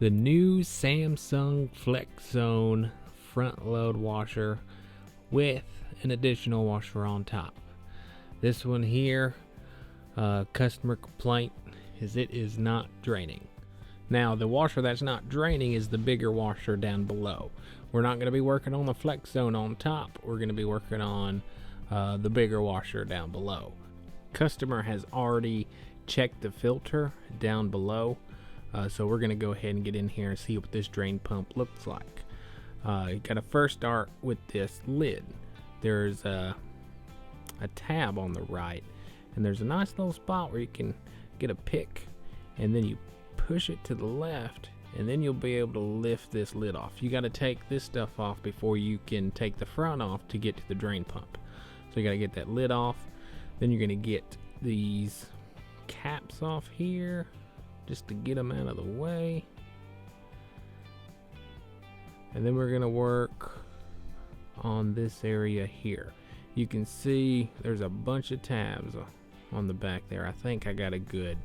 the new Samsung FlexZone front load washer with an additional washer on top. This one here, customer complaint is it is not draining. Now the washer that's not draining is the bigger washer down below. We're not going to be working on the FlexZone on top. We're going to be working on the bigger washer down below. Customer has already checked the filter down below, so we're going to go ahead and get in here and see what this drain pump looks like. You got to first start with this lid. There's a tab on the right, and there's a nice little spot where you can get a pick, and then you push it to the left, and then you'll be able to lift this lid off. You got to take this stuff off before you can take the front off to get to the drain pump. So you got to get that lid off. Then you're going to get these caps off here just to get them out of the way, and then we're going to work on this area here. You can see there's a bunch of tabs on the back there. I think I got a good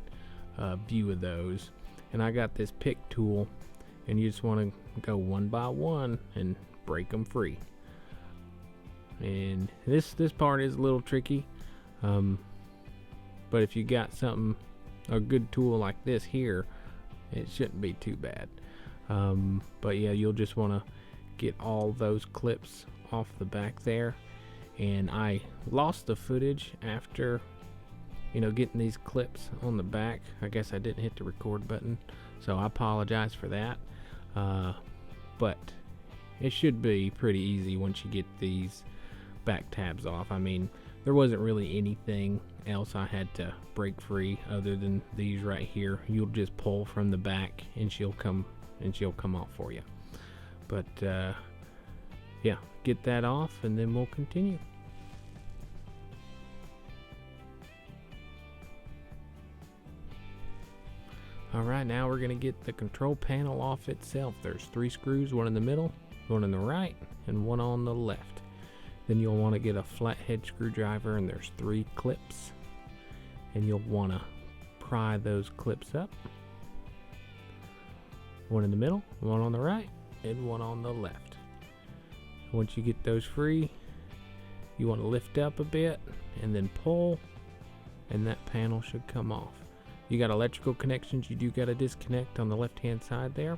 view of those, and I got this pick tool, and you just want to go one by one and break them free. And this part is a little tricky, but if you got a good tool like this here, it shouldn't be too bad. But yeah, you'll just want to get all those clips off the back there. And I lost the footage after getting these clips on the back. I guess I didn't hit the record button, so I apologize for that. But it should be pretty easy once you get these back tabs off. I mean, there wasn't really anything else I had to break free other than these right here. You'll just pull from the back and she'll come off for you. But yeah, get that off and then we'll continue. Alright, now we're going to get the control panel off itself. There's 3 screws, one in the middle, one on the right, and one on the left. Then you'll want to get a flathead screwdriver, and there's 3 clips. And you'll want to pry those clips up. One in the middle, one on the right, and one on the left. Once you get those free, you want to lift up a bit and then pull, and that panel should come off. You got electrical connections you do got to disconnect on the left hand side there,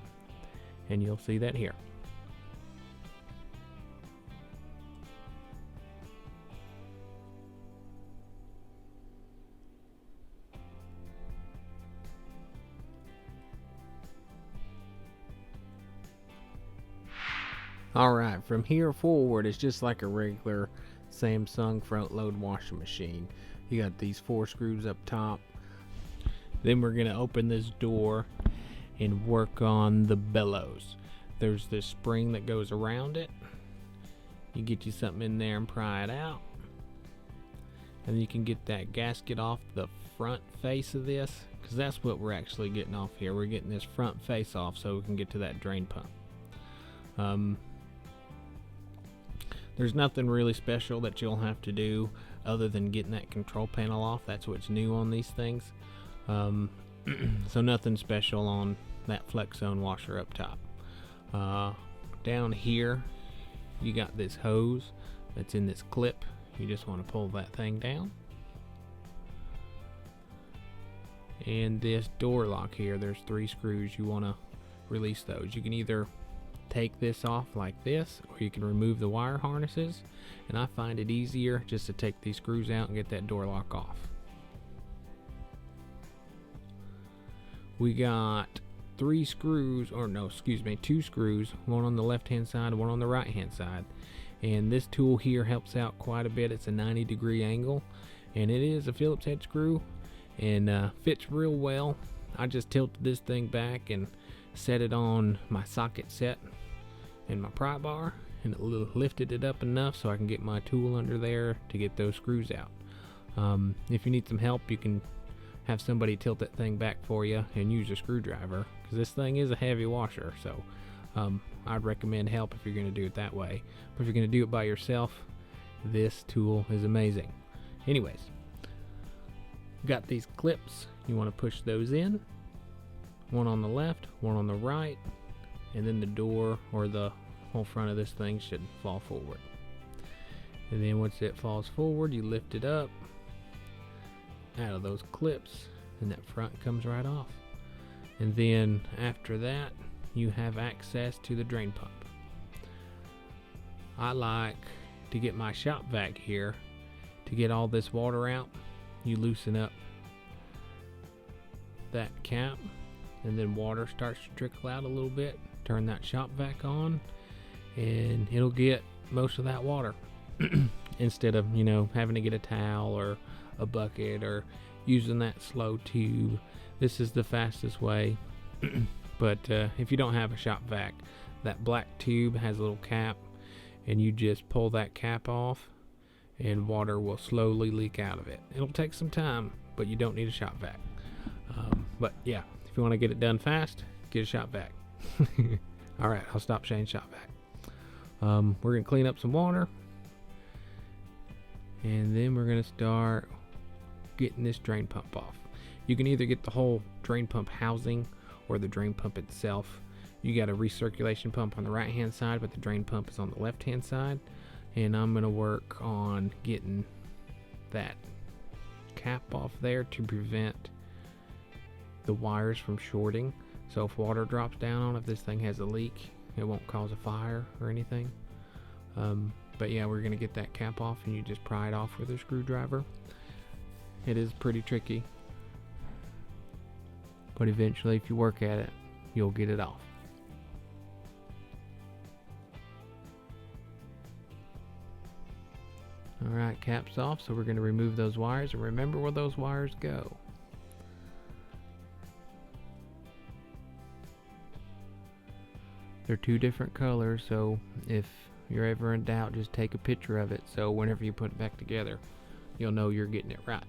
and you'll see that here. Alright, from here forward it's just like a regular Samsung front load washing machine. You got these 4 screws up top. Then we're going to open this door and work on the bellows. There's this spring that goes around it. You get you something in there and pry it out. And you can get that gasket off the front face of this, because that's what we're actually getting off here. We're getting this front face off so we can get to that drain pump. There's nothing really special that you'll have to do other than getting that control panel off. That's what's new on these things. So nothing special on that FlexZone washer up top. Down here you got this hose that's in this clip. You just want to pull that thing down. And this door lock here, there's 3 screws. You want to release those. You can either take this off like this, or you can remove the wire harnesses, and I find it easier just to take these screws out and get that door lock off. We got 2 screws, one on the left hand side, one on the right hand side, and this tool here helps out quite a bit. It's a 90-degree angle, and it is a Phillips head screw, and fits real well. I just tilted this thing back and set it on my socket set and my pry bar, and it lifted it up enough so I can get my tool under there to get those screws out. If you need some help, you can have somebody tilt that thing back for you and use a screwdriver, because this thing is a heavy washer. So I'd recommend help if you're going to do it that way. But if you're going to do it by yourself, this tool is amazing. Anyways, got these clips. You want to push those in one on the left, one on the right, and then the door or the whole front of this thing should fall forward. And then once it falls forward, you lift it up out of those clips, and that front comes right off. And then after that, you have access to the drain pump. I like to get my shop vac here to get all this water out. You loosen up that cap, and then water starts to trickle out a little bit. Turn that shop vac on, and it'll get most of that water instead of, you know, having to get a towel or a bucket or using that slow tube. This is the fastest way. But if you don't have a shop vac, that black tube has a little cap, and you just pull that cap off and water will slowly leak out of it. It'll take some time, but you don't need a shop vac. But yeah, if you want to get it done fast, get a shop vac. Alright, I'll stop saying shop vac. We're going to clean up some water, and then we're going to start getting this drain pump off. You can either get the whole drain pump housing or the drain pump itself. You got a recirculation pump on the right hand side, but the drain pump is on the left hand side. And I'm going to work on getting that cap off there to prevent the wires from shorting. So if water drops down on it, if this thing has a leak, it won't cause a fire or anything. But yeah, we're going to get that cap off, and you just pry it off with a screwdriver. It is pretty tricky, but eventually if you work at it, you'll get it off. Alright, cap's off, so we're going to remove those wires, and remember where those wires go. They're two different colors, so if you're ever in doubt, just take a picture of it, so whenever you put it back together, you'll know you're getting it right.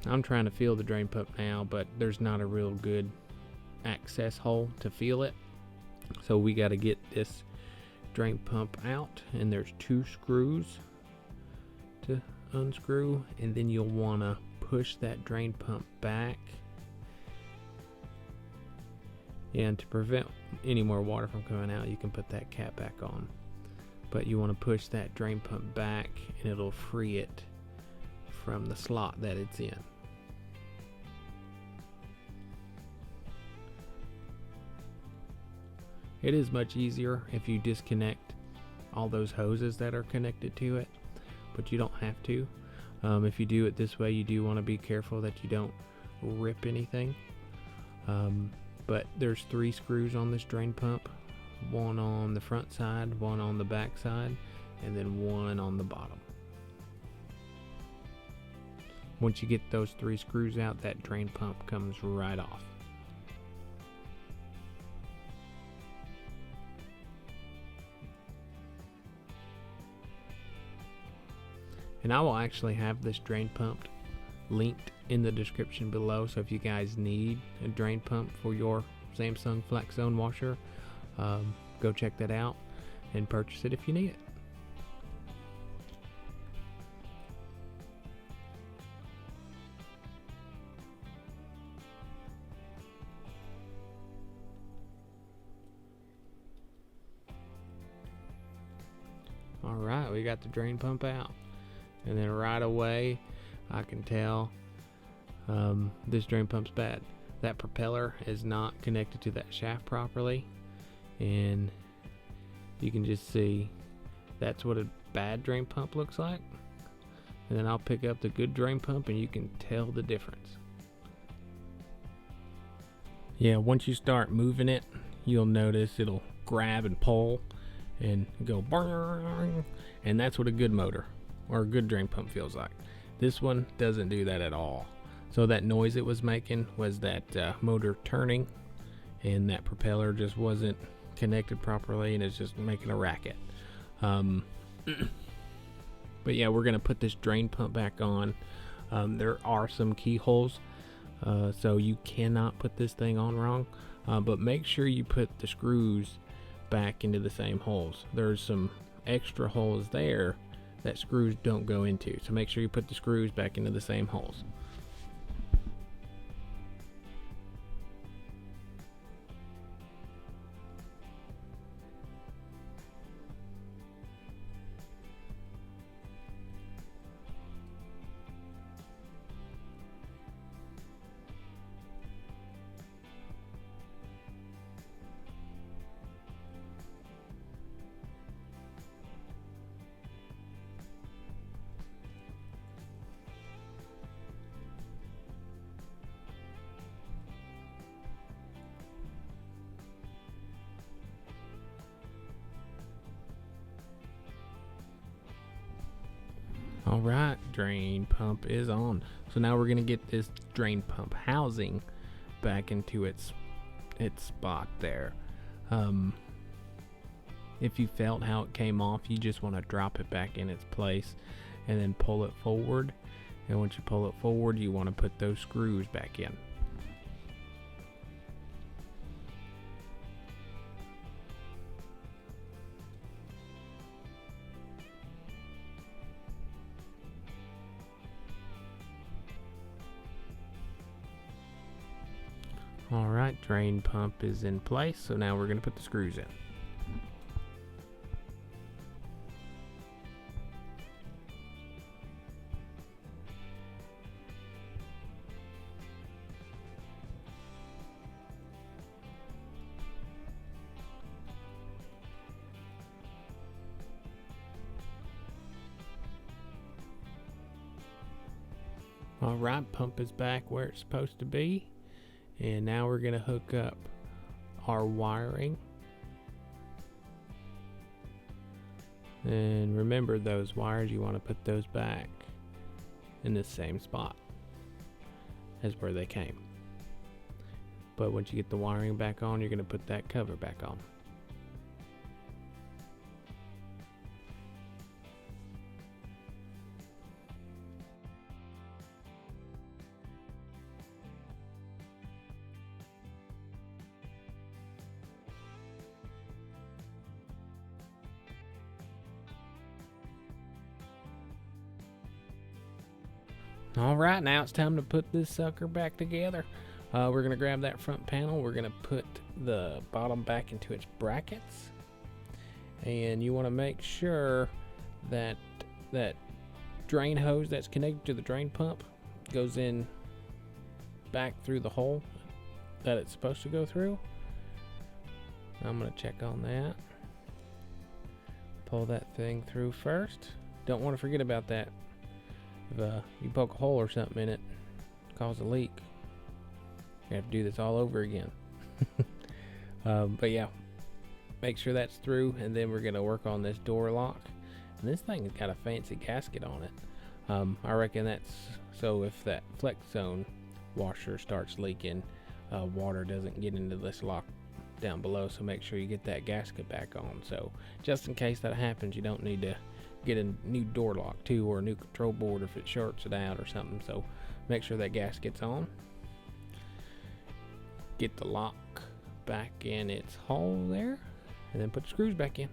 I'm trying to feel the drain pump now, but there's not a real good access hole to feel it, so we got to get this drain pump out, and there's two screws to unscrew, and then you'll want to push that drain pump back, and to prevent any more water from coming out, you can put that cap back on, but you want to push that drain pump back, and it'll free it from the slot that it's in. It is much easier if you disconnect all those hoses that are connected to it, but you don't have to. If you do it this way, you do want to be careful that you don't rip anything. But there's 3 screws on this drain pump, one on the front side, one on the back side, and then one on the bottom. Once you get those 3 screws out, that drain pump comes right off. And I will actually have this drain pump linked in the description below, so if you guys need a drain pump for your Samsung FlexZone washer, go check that out and purchase it if you need it. Alright, we got the drain pump out, and then right away I can tell this drain pump's bad. That propeller is not connected to that shaft properly, and you can just see that's what a bad drain pump looks like. And then I'll pick up the good drain pump, and you can tell the difference. Yeah, once you start moving it, you'll notice it'll grab and pull and go bang, and that's what a good motor or a good drain pump feels like. This one doesn't do that at all. So that noise it was making was that motor turning, and that propeller just wasn't connected properly, and it's just making a racket. But yeah, we're gonna put this drain pump back on. There are some keyholes, so you cannot put this thing on wrong, but make sure you put the screws back into the same holes. There's some extra holes there that screws don't go into, so make sure you put the screws back into the same holes. Alright, drain pump is on. So now we're going to get this drain pump housing back into its spot there. If you felt how it came off, you just want to drop it back in its place and then pull it forward. And once you pull it forward, you want to put those screws back in. Alright, drain pump is in place, so now we're going to put the screws in. Alright, pump is back where it's supposed to be. And now we're going to hook up our wiring. And remember, those wires, you want to put those back in the same spot as where they came. But once you get the wiring back on, you're going to put that cover back on. Alright, now it's time to put this sucker back together. We're going to grab that front panel. We're going to put the bottom back into its brackets. And you want to make sure that that drain hose that's connected to the drain pump goes in back through the hole that it's supposed to go through. I'm going to check on that. Pull that thing through first. Don't want to forget about that. If you poke a hole or something in it, cause a leak, you have to do this all over again. But yeah, make sure that's through, and then we're going to work on this door lock. And this thing has got a fancy gasket on it. I reckon that's so if that FlexZone washer starts leaking, water doesn't get into this lock down below. So make sure you get that gasket back on. So just in case that happens, you don't need to get a new door lock too, or a new control board if it shorts it out or something. So make sure that gasket's on. Get the lock back in its hole there, and then put the screws back in.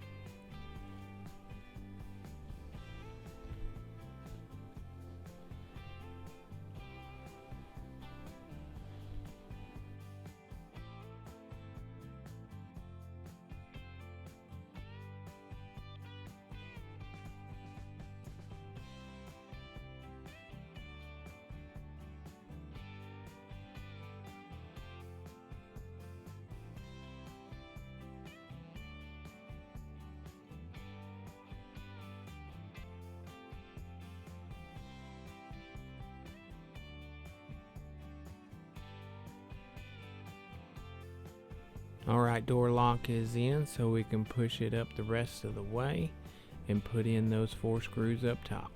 Alright, door lock is in, so we can push it up the rest of the way and put in those 4 screws up top.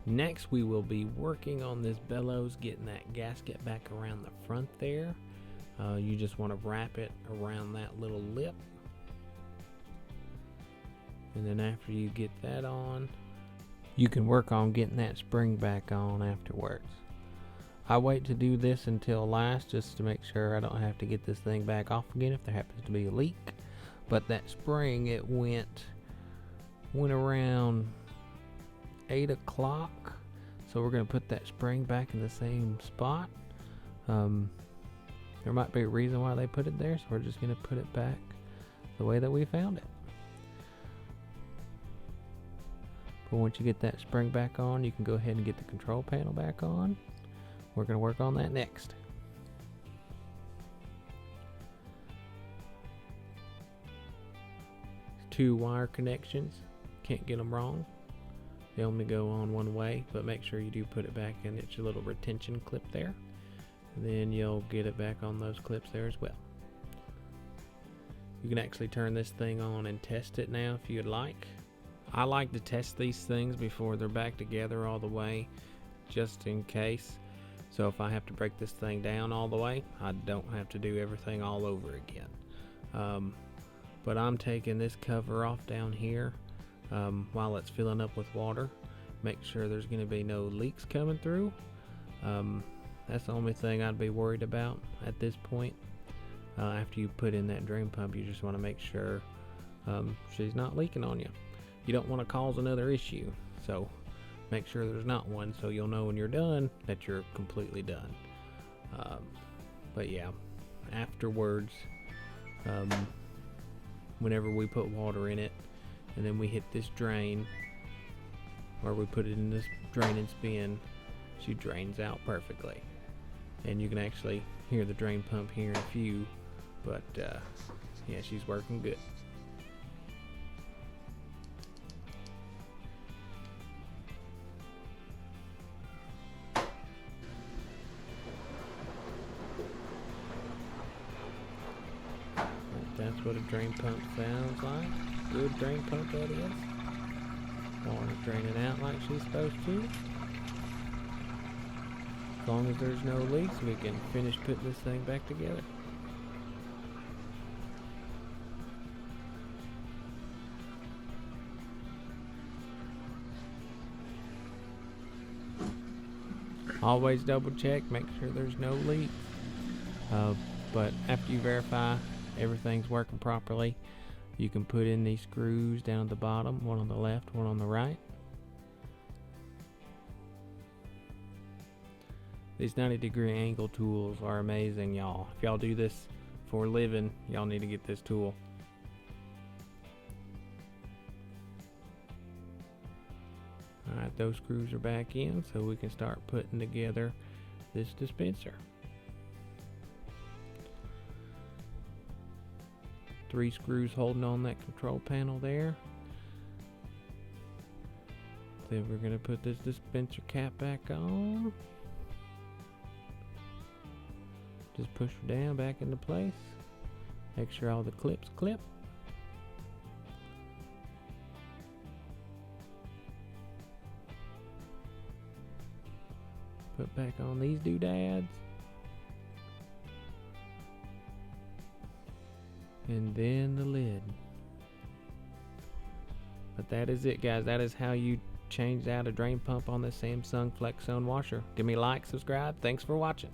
Next, we will be working on this bellows, getting that gasket back around the front there. You just want to wrap it around that little lip. And then after you get that on, you can work on getting that spring back on afterwards. I wait to do this until last just to make sure I don't have to get this thing back off again if there happens to be a leak. But that spring, it went around 8 o'clock, so we're going to put that spring back in the same spot. There might be a reason why they put it there, so we're just going to put it back the way that we found it. But once you get that spring back on, you can go ahead and get the control panel back on. We're going to work on that next. 2 wire connections. Can't get them wrong. They only go on one way, but make sure you do put it back in its little retention clip there. And then you'll get it back on those clips there as well. You can actually turn this thing on and test it now if you'd like. I like to test these things before they're back together all the way, just in case. So if I have to break this thing down all the way, I don't have to do everything all over again. But I'm taking this cover off down here while it's filling up with water. Make sure there's going to be no leaks coming through. That's the only thing I'd be worried about at this point. After you put in that drain pump, you just want to make sure she's not leaking on you. You don't want to cause another issue, so make sure there's not one, so you'll know when you're done that you're completely done. But yeah, afterwards, whenever we put water in it and then we hit this drain, or we put it in this drain and spin, she drains out perfectly. And you can actually hear the drain pump here in a few, but yeah, she's working good. That's what a drain pump sounds like. Good drain pump that is. Water's draining out like she's supposed to. As long as there's no leaks, we can finish putting this thing back together. Always double check, make sure there's no leaks. But after you verify everything's working properly, you can put in these screws down at the bottom, one on the left, one on the right. These 90-degree angle tools are amazing, y'all. If y'all do this for a living, y'all need to get this tool. Alright, those screws are back in, so we can start putting together this dispenser. 3 screws holding on that control panel there. Then we're going to put this dispenser cap back on. Just push her down back into place. Make sure all the clips clip. Put back on these doodads. And then the lid. But that is it, guys. That is how you change out a drain pump on this Samsung FlexZone washer. Give me a like, subscribe. Thanks for watching.